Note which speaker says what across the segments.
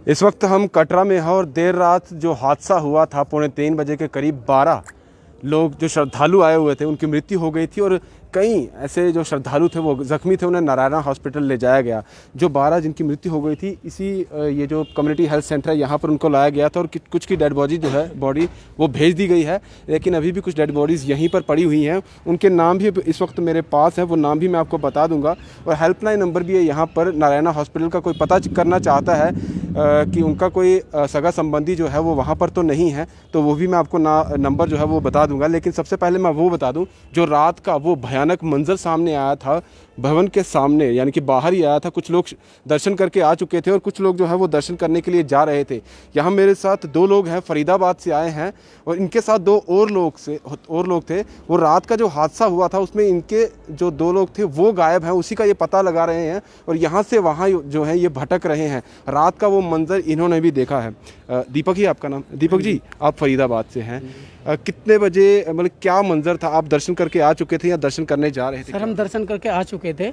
Speaker 1: इस वक्त हम कटरा में हैं और देर रात जो हादसा हुआ था 2:45 बजे के करीब 12 लोग जो श्रद्धालु आए हुए थे उनकी मृत्यु हो गई थी और कई ऐसे जो श्रद्धालु थे वो जख्मी थे, उन्हें नारायणा हॉस्पिटल ले जाया गया। जो 12 जिनकी मृत्यु हो गई थी इसी ये जो कम्युनिटी हेल्थ सेंटर है यहाँ पर उनको लाया गया था और कुछ की डेड बॉडी वो भेज दी गई है, लेकिन अभी भी कुछ डेड बॉडीज़ यहीं पर पड़ी हुई हैं। उनके नाम भी इस वक्त मेरे पास हैं, वो नाम भी मैं आपको बता दूंगा और हेल्पलाइन नंबर भी है यहाँ पर। नारायणा हॉस्पिटल का कोई पता करना चाहता है कि उनका कोई सगा संबंधी जो है वो वहाँ पर तो नहीं है, तो वो भी मैं आपको नंबर जो है वो बता दूंगा। लेकिन सबसे पहले मैं वो बता दूं, जो रात का वो भयानक मंजर सामने आया था भवन के सामने, यानी कि बाहर ही आया था। कुछ लोग दर्शन करके आ चुके थे और कुछ लोग जो है वो दर्शन करने के लिए जा रहे थे। यहाँ मेरे साथ 2 लोग हैं, फरीदाबाद से आए हैं और इनके साथ 2 और लोग थे। वो रात का जो हादसा हुआ था उसमें इनके जो 2 लोग थे वो गायब हैं, उसी का ये पता लगा रहे हैं और यहाँ से वहाँ जो है ये भटक रहे हैं। रात का वो मंजर इन्होंने भी देखा है। दीपक ही आपका नाम? दीपक जी, आप फरीदाबाद से हैं। कितने बजे, मतलब क्या मंजर था? आप दर्शन करके आ चुके थे या दर्शन करने जा रहे थे?
Speaker 2: सर हम दर्शन करके आ चुके थे,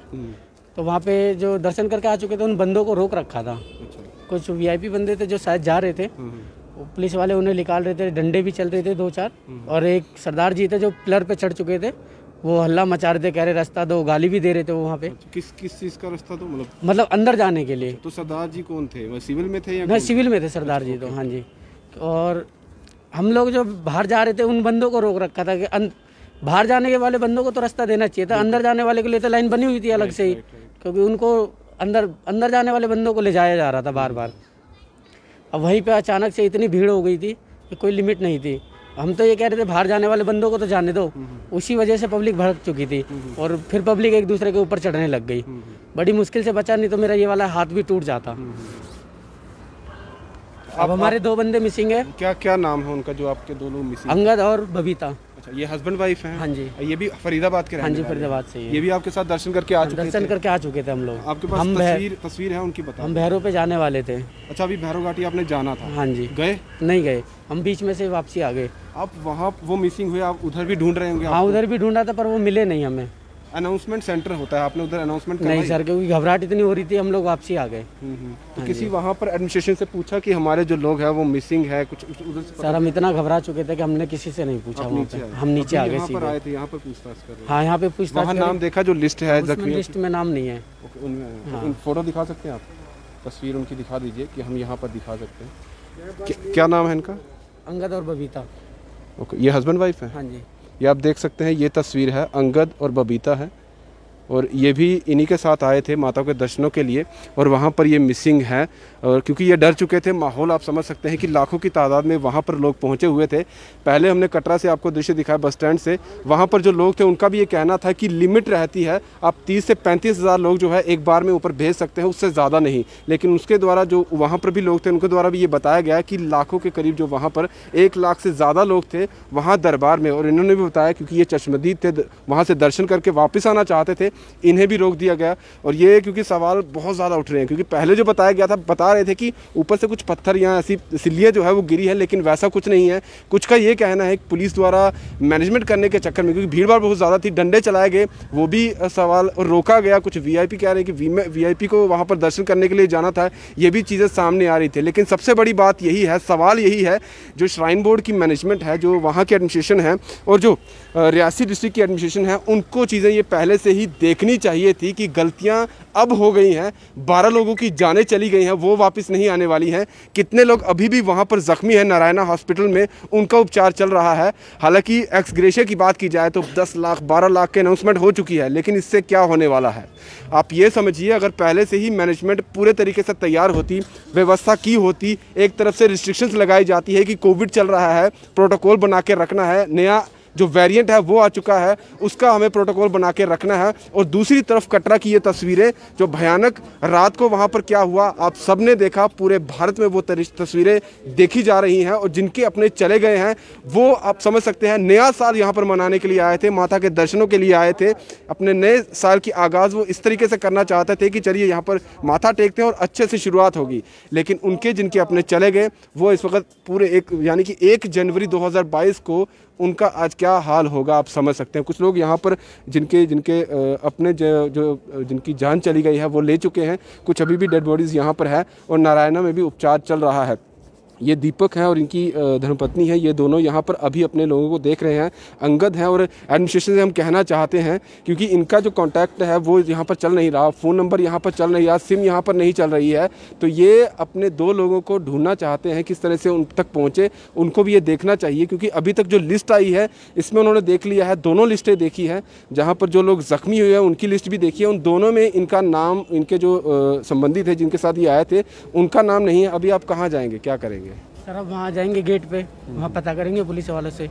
Speaker 2: तो वहाँ पे जो दर्शन करके आ चुके थे उन बंदों को रोक रखा था। कुछ वीआईपी बंदे थे जो शायद जा रहे थे, पुलिस वाले उन्हें निकाल रहे थे, डंडे भी चल रहे थे 2-4 और एक सरदार जी थे जो पिलर पे चढ़ चुके थे, वो हल्ला मचा रहे थे, कह रहे रास्ता दो, गाली भी दे रहे थे वो वहाँ पे।
Speaker 1: किस चीज़ का रास्ता दो?
Speaker 2: मतलब अंदर जाने के लिए।
Speaker 1: तो सरदार जी कौन थे? वो सिविल में थे या?
Speaker 2: नहीं, सिविल में थे सरदार जी तो। हाँ जी। और हम लोग जो बाहर जा रहे थे उन बंदों को रोक रखा था कि बाहर जाने के वाले बंदों को तो रास्ता देना चाहिए था, अंदर जाने वाले के लिए तो लाइन बनी हुई थी अलग से ही, क्योंकि उनको अंदर जाने वाले बंदों को ले जाया जा रहा था बार बार। अब वहीं पे अचानक से इतनी भीड़ हो गई थी कि कोई लिमिट नहीं थी। हम तो ये कह रहे थे बाहर जाने वाले बंदों को तो जाने दो, उसी वजह से पब्लिक भड़क चुकी थी और फिर पब्लिक एक दूसरे के ऊपर चढ़ने लग गई। बड़ी मुश्किल से बचा, नहीं तो मेरा ये वाला हाथ भी टूट जाता। अब हमारे 2 बंदे मिसिंग है।
Speaker 1: क्या नाम है उनका जो आपके 2 लोग मिसिंग?
Speaker 2: अंगद और बबीता।
Speaker 1: अच्छा, ये हस्बैंड वाइफ हैं?
Speaker 2: हाँ जी।
Speaker 1: ये भी फरीदाबाद के रहने
Speaker 2: हाँ जी,
Speaker 1: वाले हैं?
Speaker 2: फरीदाबाद से।
Speaker 1: ये भी आपके साथ दर्शन करके आ चुके थे?
Speaker 2: दर्शन करके आ चुके थे हम लोग।
Speaker 1: आपके पास तस्वीर है उनकी? बता।
Speaker 2: हम भैरव पे जाने वाले थे।
Speaker 1: अच्छा, अभी भैरव घाटी आपने जाना था?
Speaker 2: हाँ जी।
Speaker 1: गए?
Speaker 2: नहीं गए, हम बीच में से वापसी आ गए।
Speaker 1: आप वहाँ वो मिसिंग हुए, आप उधर भी ढूंढ रहे होंगे?
Speaker 2: हाँ, उधर भी ढूंढा था पर वो मिले नहीं हमें।
Speaker 1: अनाउंसमेंट सेंटर होता है, आपने उधर अनाउंसमेंट
Speaker 2: नहीं सर, क्योंकि घबराहट इतनी हो रही थी, हम लोग वापसी आ गए।
Speaker 1: तो किसी वहाँ पर एडमिनिस्ट्रेशन से पूछा कि हमारे जो लोग हैं वो मिसिंग है कुछ उधर से?
Speaker 2: सर हम इतना घबरा चुके थे कि हमने किसी से नहीं पूछा। वहाँ पे हम नीचे आ गए।
Speaker 1: यहाँ पर आए थे, यहाँ पर पूछताछ कर रहे हैं?
Speaker 2: हाँ, यहाँ पे पूछताछ।
Speaker 1: वहाँ नाम देखा जो लिस्ट है?
Speaker 2: लिस्ट में नाम नहीं है।
Speaker 1: उन फोटो दिखा सकते हैं आप? तस्वीर उनकी दिखा दीजिए कि हम यहाँ पर दिखा सकते हैं। क्या नाम है इनका?
Speaker 2: अंगद और बबीता।
Speaker 1: ओके, ये हस्बैंड वाइफ है?
Speaker 2: हाँ जी।
Speaker 1: ये आप देख सकते हैं, ये तस्वीर है, अंगद और बबीता है और ये भी इन्हीं के साथ आए थे माता के दर्शनों के लिए और वहाँ पर ये मिसिंग है। और क्योंकि ये डर चुके थे, माहौल आप समझ सकते हैं कि लाखों की तादाद में वहाँ पर लोग पहुँचे हुए थे। पहले हमने कटरा से आपको दृश्य दिखाया बस स्टैंड से, वहाँ पर जो लोग थे उनका भी ये कहना था कि लिमिट रहती है, आप 30 से 35 हज़ार लोग जो है एक बार में ऊपर भेज सकते हैं, उससे ज़्यादा नहीं। लेकिन उसके द्वारा जो वहाँ पर भी लोग थे उनके द्वारा भी ये बताया गया कि लाखों के करीब जो वहाँ पर 1 लाख से ज़्यादा लोग थे वहाँ दरबार में। और इन्होंने भी बताया क्योंकि ये चश्मदीद थे, वहाँ से दर्शन करके वापस आना चाहते थे, इन्हें भी रोक दिया गया। और ये क्योंकि सवाल बहुत ज़्यादा उठ रहे हैं, क्योंकि पहले जो बताया गया था, बता रहे थे कि ऊपर से कुछ पत्थर या ऐसी सिल्लियाँ जो है वो गिरी है, लेकिन वैसा कुछ नहीं है। कुछ का ये कहना है कि पुलिस द्वारा मैनेजमेंट करने के चक्कर में, क्योंकि भीड़ भाड़ बहुत ज़्यादा थी, डंडे चलाए गए, वो भी सवाल, और रोका गया। कुछ वीआईपी कह रहे हैं कि वीआईपी को वहाँ पर दर्शन करने के लिए जाना था, ये भी चीज़ें सामने आ रही थी। लेकिन सबसे बड़ी बात यही है, सवाल यही है, जो श्राइन बोर्ड की मैनेजमेंट है, जो वहाँ की एडमिनिस्ट्रेशन है और जो रियासी डिस्ट्रिक्ट की एडमिनिस्ट्रेशन है, उनको चीज़ें ये पहले से ही देखनी चाहिए थी कि गलतियाँ अब हो गई हैं। 12 लोगों की जानें चली गई हैं, वो वापस नहीं आने वाली हैं। कितने लोग अभी भी वहाँ पर ज़ख्मी हैं नारायणा हॉस्पिटल में, उनका उपचार चल रहा है। हालांकि एक्स ग्रेशिया की बात की जाए तो 10 लाख 12 लाख के अनाउंसमेंट हो चुकी है, लेकिन इससे क्या होने वाला है आप ये समझिए। अगर पहले से ही मैनेजमेंट पूरे तरीके से तैयार होती, व्यवस्था की होती, एक तरफ से रिस्ट्रिक्शंस लगाई जाती है कि कोविड चल रहा है, प्रोटोकॉल बना के रखना है, नया जो वेरिएंट है वो आ चुका है, उसका हमें प्रोटोकॉल बना के रखना है। और दूसरी तरफ कटरा की ये तस्वीरें जो भयानक रात को वहाँ पर क्या हुआ आप सब ने देखा, पूरे भारत में वो तस्वीरें देखी जा रही हैं। और जिनके अपने चले गए हैं वो आप समझ सकते हैं, नया साल यहाँ पर मनाने के लिए आए थे, माता के दर्शनों के लिए आए थे, अपने नए साल की आगाज़ वो इस तरीके से करना चाहते थे कि चलिए यहाँ पर माथा टेकते हैं और अच्छे से शुरुआत होगी। लेकिन उनके जिनके अपने चले गए वो इस वक्त पूरे यानी कि 1 जनवरी 2022 को उनका आज क्या हाल होगा आप समझ सकते हैं। कुछ लोग यहाँ पर जिनके अपने जिनकी जान चली गई है वो ले चुके हैं, कुछ अभी भी डेड बॉडीज़ यहाँ पर है और नारायणा में भी उपचार चल रहा है। ये दीपक हैं और इनकी धर्मपत्नी है, ये दोनों यहाँ पर अभी अपने लोगों को देख रहे हैं। अंगद हैं और एडमिनिस्ट्रेशन से हम कहना चाहते हैं, क्योंकि इनका जो कांटेक्ट है वो यहाँ पर चल नहीं रहा, फ़ोन नंबर यहाँ पर चल नहीं रहा, सिम यहाँ पर नहीं चल रही है, तो ये अपने 2 लोगों को ढूंढना चाहते हैं किस तरह से उन तक पहुँचे। उनको भी ये देखना चाहिए, क्योंकि अभी तक जो लिस्ट आई है इसमें उन्होंने देख लिया है, दोनों लिस्टें देखी है, जहाँ पर जो लोग ज़ख्मी हुए हैं उनकी लिस्ट भी देखी है, उन दोनों में इनका नाम, इनके जो संबंधी थे जिनके साथ ये आए थे उनका नाम नहीं है। अभी आप कहाँ जाएंगे, क्या करेंगे?
Speaker 2: सर अब वहाँ जाएंगे गेट पे, वहाँ पता करेंगे पुलिस वालों से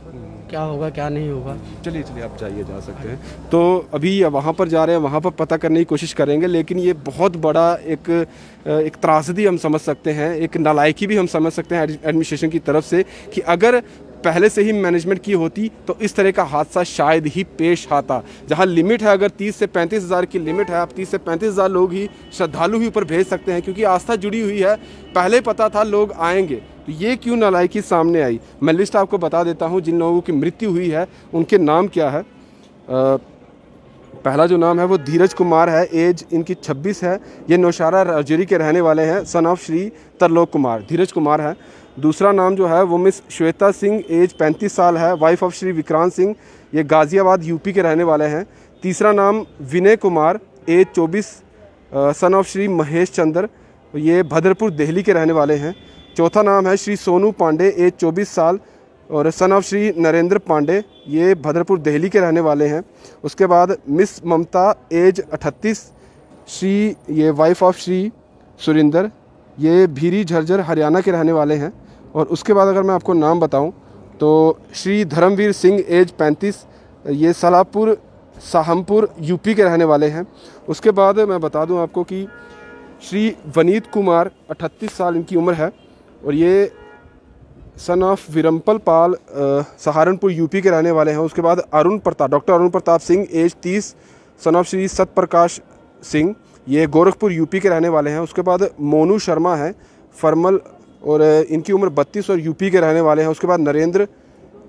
Speaker 2: क्या होगा क्या नहीं होगा।
Speaker 1: चलिए आप जाइए, जा सकते हैं। तो अभी वहाँ पर जा रहे हैं, वहाँ पर पता करने की कोशिश करेंगे, लेकिन ये बहुत बड़ा एक त्रासदी हम समझ सकते हैं, एक नालायकी भी हम समझ सकते हैं एडमिनिस्ट्रेशन की तरफ से, कि अगर पहले से ही मैनेजमेंट की होती तो इस तरह का हादसा शायद ही पेश आता। जहां लिमिट है, अगर 30 से 35 हज़ार की लिमिट है, आप 30 से 35 हज़ार लोग ही, श्रद्धालु ही ऊपर भेज सकते हैं, क्योंकि आस्था जुड़ी हुई है, पहले पता था लोग आएंगे। तो ये क्यों नालायकी सामने आई? मैं लिस्ट आपको बता देता हूं, जिन लोगों की मृत्यु हुई है उनके नाम क्या है। पहला जो नाम है वो धीरज कुमार है, एज इनकी 26 है, ये नौशारा राजौरी के रहने वाले हैं, सन ऑफ श्री तरलोक कुमार, धीरज कुमार है। दूसरा नाम जो है वो मिस श्वेता सिंह, एज 35 साल है, वाइफ ऑफ श्री विक्रांत सिंह, ये गाज़ियाबाद यूपी के रहने वाले हैं। तीसरा नाम Vinay Kumar, age 24, son of Shri Mahesh Chandra, ये भद्रपुर दिल्ली के रहने वाले हैं। चौथा नाम है श्री सोनू पांडे, एज 24 साल और सन ऑफ श्री नरेंद्र पांडे, ये भद्रपुर दिल्ली के रहने वाले हैं। उसके बाद मिस ममता, एज 38, श्री ये वाइफ ऑफ श्री सुरिंदर, ये भीरी झज्जर हरियाणा के रहने वाले हैं। और उसके बाद अगर मैं आपको नाम बताऊं तो श्री धर्मवीर सिंह, एज 35, ये सलाहपुर साहमपुर यूपी के रहने वाले हैं। उसके बाद मैं बता दूं आपको कि श्री वनीत कुमार, 38 साल इनकी उम्र है और ये son of Virampal Pal, Saharanpur UP के रहने वाले हैं। उसके बाद doctor Arun Pratap Singh, age 30, son of Shri Satprakash Singh, ये गोरखपुर यूपी के रहने वाले हैं। उसके बाद मोनू शर्मा है, फरमल, और इनकी उम्र 32 और यूपी के रहने वाले हैं। उसके बाद नरेंद्र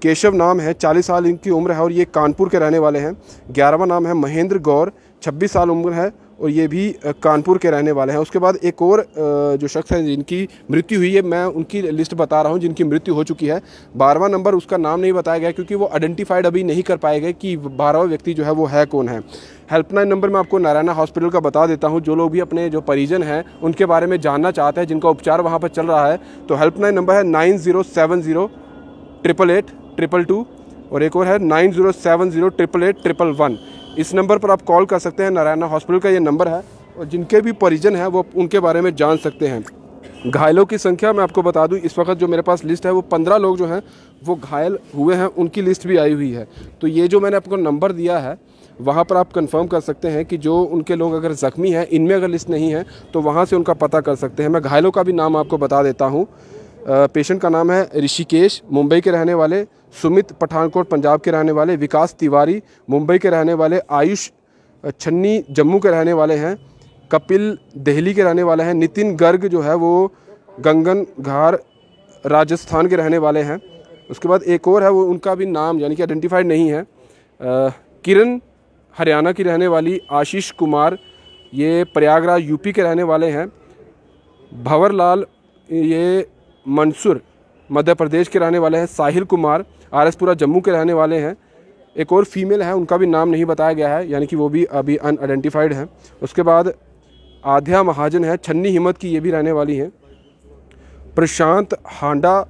Speaker 1: केशव नाम है, 40 साल इनकी उम्र है और ये कानपुर के रहने वाले हैं। 11वां नाम है महेंद्र गौर, 26 साल उम्र है और ये भी कानपुर के रहने वाले हैं। उसके बाद एक और जो शख्स है जिनकी मृत्यु हुई है, मैं उनकी लिस्ट बता रहा हूं जिनकी मृत्यु हो चुकी है। 12वां नंबर, उसका नाम नहीं बताया गया क्योंकि वो आइडेंटिफाइड अभी नहीं कर पाए गए कि 12वां व्यक्ति जो है वो है कौन है। हेल्पलाइन नंबर मैं आपको नारायणा हॉस्पिटल का बता देता हूं, जो लोग भी अपने जो परिजन हैं उनके बारे में जानना चाहते हैं, जिनका उपचार वहाँ पर चल रहा है, तो हेल्पलाइन नंबर है 9070 888 222 और एक और है 9070 888 111। इस नंबर पर आप कॉल कर सकते हैं, नारायणा हॉस्पिटल का ये नंबर है और जिनके भी परिजन हैं वो उनके बारे में जान सकते हैं। घायलों की संख्या मैं आपको बता दूं, इस वक्त जो मेरे पास लिस्ट है वो 15 लोग जो हैं वो घायल हुए हैं, उनकी लिस्ट भी आई हुई है। तो ये जो मैंने आपको नंबर दिया है वहाँ पर आप कंफर्म कर सकते हैं कि जो उनके लोग अगर ज़ख्मी हैं, इनमें अगर लिस्ट नहीं है तो वहाँ से उनका पता कर सकते हैं। मैं घायलों का भी नाम आपको बता देता हूँ। पेशेंट का नाम है ऋषिकेश, मुंबई के रहने वाले, सुमित पठानकोट पंजाब के रहने वाले, विकास तिवारी मुंबई के रहने वाले, आयुष छन्नी जम्मू के रहने वाले हैं, कपिल दिल्ली के रहने वाले हैं, नितिन गर्ग जो है वो गंगन घार राजस्थान के रहने वाले हैं। उसके बाद एक और है, वो उनका भी नाम यानी कि आइडेंटिफाइड नहीं है। किरण हरियाणा की रहने वाली, आशीष कुमार ये प्रयागराज यूपी के रहने वाले हैं, भंवरलाल ये मंसूर मध्य प्रदेश के रहने वाले हैं, साहिल कुमार आरएसपुरा जम्मू के रहने वाले हैं। एक और फीमेल है, उनका भी नाम नहीं बताया गया है, यानी कि वो भी अभी अनआइडेंटिफाइड हैं। उसके बाद आध्या महाजन है, छन्नी हिम्मत की, ये भी रहने वाली हैं। प्रशांत हांडा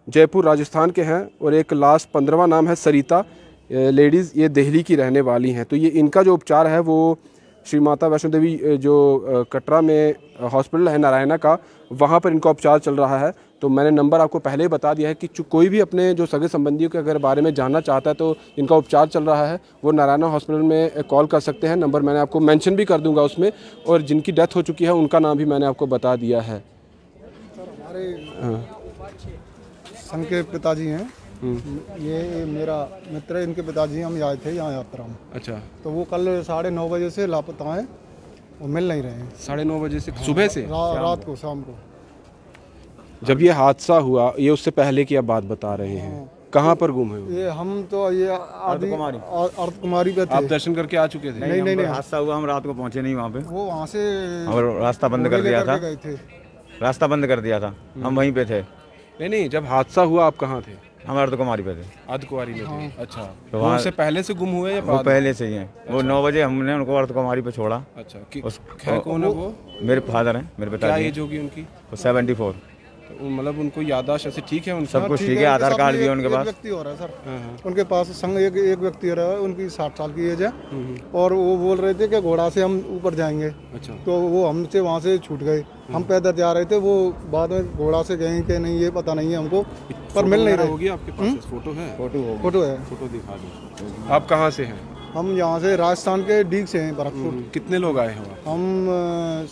Speaker 1: जयपुर राजस्थान के हैं और एक लास्ट 15वां नाम है सरिता, लेडीज़, ये दिल्ली की रहने वाली हैं। तो ये इनका जो उपचार है वो श्री माता वैष्णो देवी जो कटरा में हॉस्पिटल है नारायणा का, वहाँ पर इनका उपचार चल रहा है। तो मैंने नंबर आपको पहले ही बता दिया है कि कोई भी अपने जो सगे संबंधियों के अगर बारे में जानना चाहता है तो इनका उपचार चल रहा है, वो नारायणा हॉस्पिटल में कॉल कर सकते हैं। नंबर मैंने आपको मेंशन भी कर दूंगा उसमें, और जिनकी डेथ हो चुकी है उनका नाम भी मैंने आपको बता दिया है।
Speaker 3: हमारे सन के पिताजी हैं, ये मेरा मित्र है, इनके पिताजी हम आए थे यहाँ यात्रा में।
Speaker 1: अच्छा,
Speaker 3: तो वो कल 9:30 बजे से लापता हैं, वो मिल नहीं रहे हैं।
Speaker 1: 9:30 बजे से सुबह से
Speaker 3: रात को, शाम को
Speaker 1: जब ये हादसा हुआ, ये उससे पहले की आप बात बता रहे हैं? कहाँ पर गुम हुए?
Speaker 3: ये हम तो ये अर्ध कुमारी पे थे।
Speaker 1: आप दर्शन करके आ चुके थे?
Speaker 4: नहीं, हादसा हुआ, हम रात को पहुंचे नहीं वहाँ पे।
Speaker 3: वो वहाँ से
Speaker 4: और रास्ता बंद कर दिया था, रास्ता बंद कर दिया था, हम वहीं पे थे।
Speaker 1: नहीं, जब हादसा हुआ आप कहाँ थे?
Speaker 4: हम अर्ध कुमारी पे थे।
Speaker 1: अर्ध कुमारी में थे। अच्छा,
Speaker 4: तो
Speaker 1: वो उससे पहले से गुम हुए या
Speaker 4: वो
Speaker 1: बाद?
Speaker 4: पहले से ही हैं। वो 9 बजे हमने उनको अर्ध कुमारी पे छोड़ा।
Speaker 1: अच्छा, खैर कौन है वो?
Speaker 4: मेरे फादर हैं, मेरे
Speaker 1: क्या
Speaker 4: पिताजी।
Speaker 1: एज होगी उनकी?
Speaker 4: 74।
Speaker 1: तो मतलब उनको याददाश्त ऐसे ठीक है?
Speaker 4: सब कुछ ठीक है, आधार कार्ड भी है उनके पास।
Speaker 3: व्यक्ति हो रहा है सर उनके पास संग एक व्यक्ति हो रहा है, उनकी 60 साल की एज है और वो बोल रहे थे कि घोड़ा से हम ऊपर जाएंगे।
Speaker 1: अच्छा,
Speaker 3: तो वो हमसे वहाँ से छूट गए, हम पैदल जा रहे थे, वो बाद में घोड़ा से गए कि नहीं ये पता नहीं है हमको, पर मिल नहीं रहे।
Speaker 1: होगी आपके पास फोटो है?
Speaker 3: फोटो है,
Speaker 1: फोटो दिखा दो। आप कहाँ से हैं?
Speaker 3: हम यहाँ से राजस्थान के डीग से हैं, भरतपुर।
Speaker 1: कितने लोग आए हैं?
Speaker 3: हम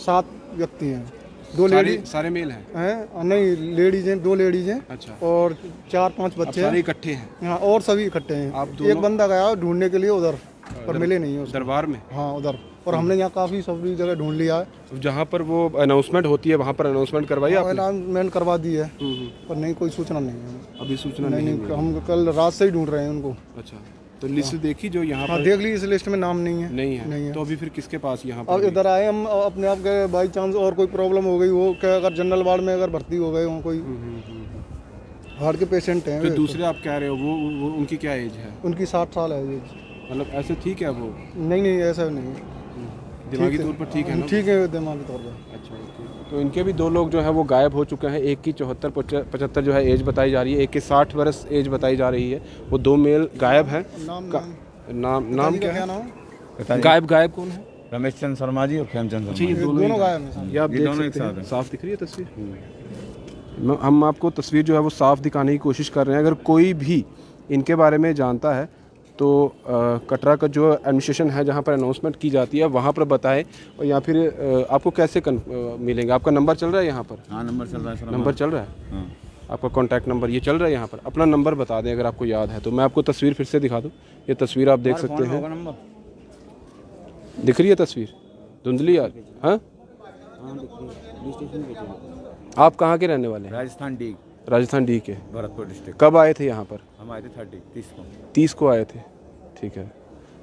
Speaker 3: 7 व्यक्ति हैं, 2 लेडीज
Speaker 1: सारे मेल हैं?
Speaker 3: नहीं, लेडीज हैं, 2 लेडीज हैं।
Speaker 1: अच्छा,
Speaker 3: और 4-5 बच्चे
Speaker 1: सारे इकट्ठे हैं?
Speaker 3: हाँ, और सभी इकट्ठे हैं।
Speaker 1: आप
Speaker 3: एक बंदा गया ढूंढने के लिए उधर, पर मिले नहीं है
Speaker 1: दरबार में?
Speaker 3: हाँ उधर, और हमने यहाँ काफी सभी जगह ढूंढ लिया है।
Speaker 1: जहाँ पर वो अनाउंसमेंट होती है वहाँ पर अनाउंसमेंट करवाई आपने?
Speaker 3: अनाउंसमेंट करवा दी है, पर नहीं कोई सूचना नहीं है
Speaker 1: अभी। सूचना
Speaker 3: नहीं, हम कल रात से ही ढूंढ रहे हैं उनको।
Speaker 1: अच्छा, तो लिस्ट देखी जो यहाँ पर?
Speaker 3: देख ली, इस लिस्ट में नाम नहीं है।
Speaker 1: नहीं है। तो अभी फिर किसके पास यहाँ
Speaker 3: अब
Speaker 1: पर?
Speaker 3: इधर आए हम अपने आप के, बाई चांस और कोई प्रॉब्लम हो गई हो क्या, अगर जनरल वार्ड में अगर भर्ती हो गए हो, कोई हार्ट के पेशेंट हैं।
Speaker 1: फिर दूसरे आप कह रहे हो वो उनकी क्या एज है?
Speaker 3: उनकी 60 साल है एज।
Speaker 1: मतलब ऐसे ठीक है वो?
Speaker 3: नहीं, ऐसा नहीं,
Speaker 1: दिमागी तौर पर ठीक है ना?
Speaker 3: ठीक है दिमागी तौर पर।
Speaker 1: अच्छा, तो इनके भी 2 लोग जो है वो गायब हो चुके हैं। एक की 74-75 जो है एज बताई जा रही है, एक की 60 वर्ष एज बताई जा रही है। वो 2 मेल गायब हैं। नाम क्या है? गायब कौन है?
Speaker 4: रमेश चंद्र शर्मा जी और खेमचंद
Speaker 1: जी,
Speaker 4: शर्मा।
Speaker 3: दोनों गायब हैं।
Speaker 1: ये आप देख सकते हैं, साफ दिख रही है तस्वीर। हम आपको तस्वीर जो है वो साफ दिखाने की कोशिश कर रहे हैं। अगर कोई भी इनके बारे में जानता है तो कटरा का जो एडमिनिस्ट्रेशन है जहाँ पर अनाउंसमेंट की जाती है वहाँ पर बताएं। और या फिर आपको कैसे मिलेंगे? आपका नंबर चल रहा है यहाँ पर?
Speaker 4: हाँ, नंबर चल रहा है।
Speaker 1: नंबर चल रहा है आपका? कॉन्टैक्ट नंबर ये चल रहा है यहाँ पर? अपना नंबर बता दें अगर आपको याद है तो। मैं आपको तस्वीर फिर से दिखा दूँ। ये तस्वीर आप देख सकते हैं, दिख रही है तस्वीर? धुंधली यार? हाँ, आप कहाँ के रहने वाले हैं? राजस्थान डी के,
Speaker 4: भरतपुर डिस्ट्रिक्ट।
Speaker 1: कब आए थे यहाँ पर?
Speaker 4: हम आए थे
Speaker 1: 30 को आए थे। ठीक है,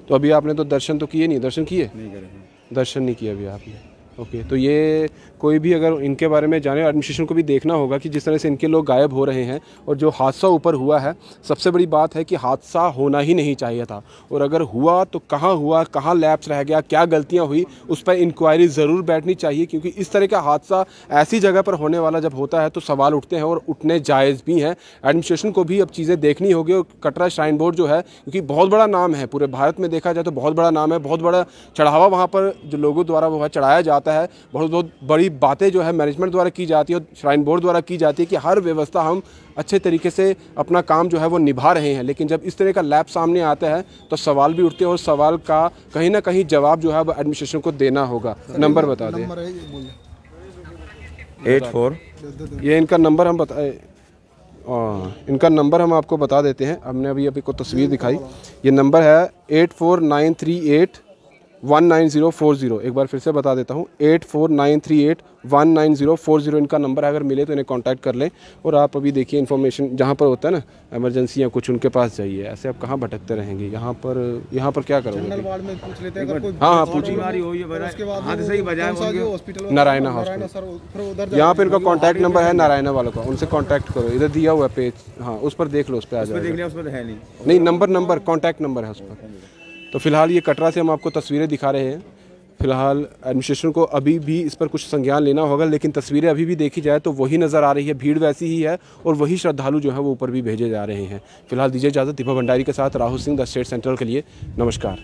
Speaker 1: तो अभी आपने तो दर्शन तो किए नहीं? दर्शन किए?
Speaker 4: नहीं करे।
Speaker 1: दर्शन नहीं किया अभी आपने? ओके, तो ये कोई भी अगर इनके बारे में जाने, एडमिनिस्ट्रेशन को भी देखना होगा कि जिस तरह से इनके लोग गायब हो रहे हैं और जो हादसा ऊपर हुआ है, सबसे बड़ी बात है कि हादसा होना ही नहीं चाहिए था। और अगर हुआ तो कहाँ हुआ, कहाँ लैप्स रह गया, क्या गलतियाँ हुई, उस पर इंक्वायरी ज़रूर बैठनी चाहिए। क्योंकि इस तरह का हादसा ऐसी जगह पर होने वाला जब होता है तो सवाल उठते हैं और उठने जायज़ भी हैं। एडमिनिस्ट्रेशन को भी अब चीज़ें देखनी होगी। और कटरा श्राइन बोर्ड जो है, क्योंकि बहुत बड़ा नाम है, पूरे भारत में देखा जाए तो बहुत बड़ा नाम है, बहुत बड़ा चढ़ावा वहाँ पर जो लोगों द्वारा वो है चढ़ाया जाता है। बहुत बड़ी बातें जो है मैनेजमेंट द्वारा की जाती है और श्राइन बोर्ड द्वारा की जाती है कि हर व्यवस्था हम अच्छे तरीके से अपना काम जो है वो निभा रहे हैं। लेकिन जब इस तरह का लैप सामने आता है तो सवाल भी उठते हैं और सवाल का कहीं ना कहीं जवाब जो है वो एडमिनिस्ट्रेशन को देना होगा। नंबर बता दें।
Speaker 4: 84
Speaker 1: ये इनका नंबर हम बताए, इनका नंबर हम आपको बता देते हैं। हमने अभी को तस्वीर दिखाई। ये नंबर है 8493819040। एक बार फिर से बता देता हूँ, 8493819040 इनका नंबर है। अगर मिले तो इन्हें कांटेक्ट कर लें। और आप अभी देखिए इन्फॉर्मेशन जहाँ पर होता है ना, इमरजेंसी या कुछ, उनके पास जाइए। ऐसे आप कहाँ भटकते रहेंगे? यहाँ पर क्या करोगे? हाँ, पूछिए। नारायणा हॉस्पिटल, यहाँ पे इनका कॉन्टैक्ट नंबर है नारायणा वालों का, उनसे कॉन्टैक्ट करो। इधर दिया हुआ है पेज, हाँ उस पर देख लो, उस पर आ जाएगा। नहीं, नंबर कॉन्टैक्ट नंबर है उस पर। तो फिलहाल ये कटरा से हम आपको तस्वीरें दिखा रहे हैं। फिलहाल एडमिनिस्ट्रेशन को अभी भी इस पर कुछ संज्ञान लेना होगा। लेकिन तस्वीरें अभी भी देखी जाए तो वही नज़र आ रही है, भीड़ वैसी ही है और वही श्रद्धालु जो है वो ऊपर भी भेजे जा रहे हैं। फिलहाल दीजिए इजाज़त। दीपक भंडारी के साथ Rahul Singh, the state central के लिए। नमस्कार।